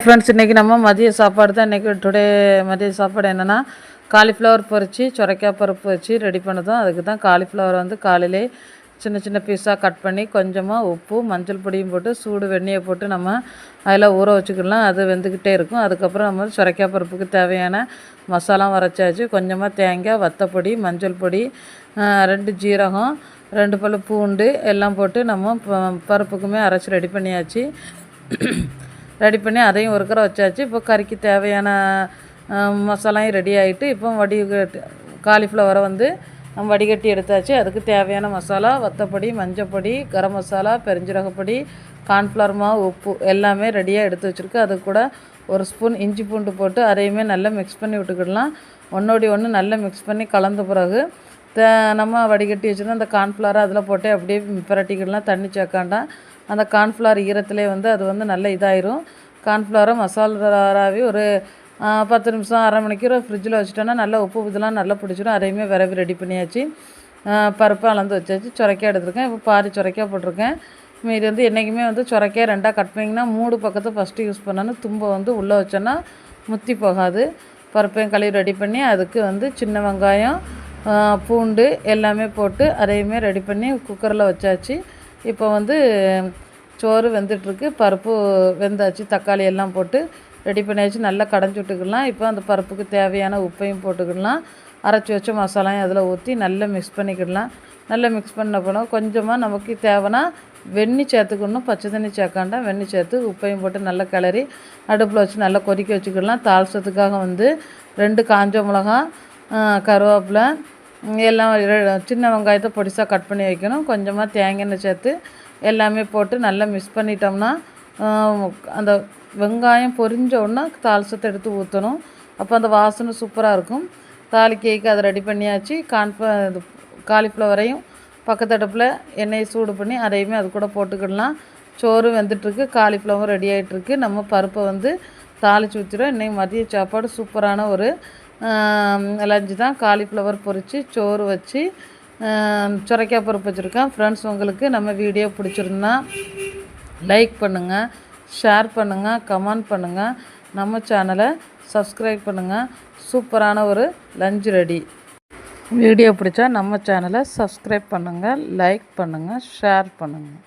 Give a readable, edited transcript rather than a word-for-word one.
Friends, இன்றைக்கி நம்ம மதிய சாப்பாடு தான். இன்றைக்கி மதிய சாப்பாடு என்னென்னா, காலிஃப்ளவர் பொரித்து சுரைக்காய் பருப்பு வச்சு ரெடி பண்ணதும். அதுக்கு தான் காலிஃப்ளவர் வந்து காலையிலே சின்ன சின்ன பீஸாக கட் பண்ணி கொஞ்சமாக உப்பு மஞ்சள் பொடியும் போட்டு சூடு வெந்நியை போட்டு நம்ம அதில் ஊற வச்சுக்கலாம். அது வெந்துக்கிட்டே இருக்கும். அதுக்கப்புறம் நம்ம சுரைக்காய் பருப்புக்கு தேவையான மசாலா அரைச்சாச்சு. கொஞ்சமாக தேங்காய், வத்தப்பொடி, மஞ்சள் பொடி, 2 ஜீரகம், 2 பல் பூண்டு எல்லாம் போட்டு நம்ம பருப்புக்குமே அரைச்சி ரெடி பண்ணியாச்சு. ரெடி பண்ணி அதையும் ஒரு கரை வச்சாச்சு. இப்போ கறிக்கு தேவையான மசாலாயும் ரெடி ஆகிட்டு, இப்போ காலிஃப்ளவரை வந்து நம்ம வடிகட்டி எடுத்தாச்சு. அதுக்கு தேவையான மசாலா வத்தப்பொடி, மஞ்சப்பொடி, கரம் மசாலா, பெருஞ்சீரகப்பொடி, கார்ன்ஃப்ளவர் மாவு, உப்பு எல்லாமே ரெடியாக எடுத்து வச்சுருக்கு. அது கூட 1 ஸ்பூன் இஞ்சி பூண்டு போட்டு அதையுமே நல்லா மிக்ஸ் பண்ணி விட்டுக்கிடலாம். ஒன்றோடி ஒன்று நல்லா மிக்ஸ் பண்ணி கலந்த பிறகு நம்ம வடிகட்டி வச்சுருந்தோம் அந்த கார்ன்ஃப்ளவரை அதில் போட்டு அப்படியே பிரட்டிக்கிடலாம். தண்ணி சேர்க்காண்டாம். அந்த கார்ன்ஃப்ளவர் ஈரத்துலேயே வந்து அது வந்து நல்ல இதாயிரும். கார்ன்ஃப்ளவரை மசாலாவே ஒரு 10 நிமிஷம் அரை மணிக்கூர் ஃப்ரிட்ஜில் வச்சுட்டோன்னா நல்லா உப்பு இதெல்லாம் நல்லா பிடிச்சிடும். அதையுமே விரவி ரெடி பண்ணியாச்சு. பருப்பு அளந்து வச்சாச்சு. சுரைக்காய் எடுத்துருக்கேன். இப்போ பாதி சுரைக்காய் போட்டிருக்கேன். மீதி வந்து என்றைக்குமே வந்து சுரைக்காய் 2ஆக கட் பண்ணிங்கன்னா 3 பக்கத்தை ஃபஸ்ட்டு யூஸ் பண்ணணும். தும்பை வந்து உள்ளே வச்சோன்னா முத்தி போகாது. பருப்பையும் கழுவி ரெடி பண்ணி அதுக்கு வந்து சின்ன வெங்காயம், பூண்டு எல்லாமே போட்டு அதையுமே ரெடி பண்ணி குக்கரில் வச்சாச்சு. இப்போ வந்து சோறு வெந்துட்டுருக்கு. பருப்பு வெந்தாச்சு. தக்காளி எல்லாம் போட்டு ரெடி பண்ணியாச்சு. நல்லா கடைஞ்சி விட்டுக்கலாம். இப்போ அந்த பருப்புக்கு தேவையான உப்பையும் போட்டுக்கிடலாம். அரைச்சி வச்ச மசாலாயும் அதில் ஊற்றி நல்லா மிக்ஸ் பண்ணிக்கிடலாம். நல்லா மிக்ஸ் பண்ண போனால் கொஞ்சமாக நமக்கு தேவைன்னா வெந்நி சேர்த்துக்கணும். பச்சை தண்ணி சேர்க்காண்டாம். வெந்நி சேர்த்து உப்பையும் போட்டு நல்லா கிளறி அடுப்பில் வச்சு நல்லா கொதிக்க வச்சுக்கிடலாம். தாளிச்சத்துக்காக வந்து 2 காஞ்ச மிளகா, கருவேப்பிலை எல்லாம் சின்ன வெங்காயத்தை பொடிசாக கட் பண்ணி வைக்கணும். கொஞ்சமாக தேங்காய் எண்ணெய் சேர்த்து எல்லாமே போட்டு நல்லா மிக்ஸ் பண்ணிட்டோம்னா அந்த வெங்காயம் பொரிஞ்ச உடனே தாளிச்சத்தை எடுத்து ஊற்றணும். அப்போ அந்த வாசனை சூப்பராக இருக்கும். தாளிக்கைக்கு அதை ரெடி பண்ணியாச்சு. காலிஃப்ளவரையும் பக்கத்து அடுப்பில் எண்ணெயை சூடு பண்ணி அதையுமே அது கூட போட்டுக்கிடலாம். சோறு வெந்துட்டுருக்கு. காலிஃப்ளவர் ரெடி ஆகிட்டுருக்கு. நம்ம பருப்பை வந்து தாளித்து ஊற்றிடும். இன்றைக்கி மதிய சாப்பாடு சூப்பரான ஒரு லஞ்சு தான். காலிஃப்ளவர் பொரித்து சோறு வச்சு சுரைக்காய் பருப்பு வச்சுருக்கேன். ஃப்ரெண்ட்ஸ், உங்களுக்கு நம்ம வீடியோ பிடிச்சிருந்தா லைக் பண்ணுங்கள், ஷேர் பண்ணுங்கள், கமெண்ட் பண்ணுங்கள். நம்ம சேனலை சப்ஸ்கிரைப் பண்ணுங்கள். சூப்பரான ஒரு லஞ்சு ரெடி. வீடியோ பிடிச்சா நம்ம சேனலை சப்ஸ்கிரைப் பண்ணுங்கள், லைக் பண்ணுங்கள், ஷேர் பண்ணுங்கள்.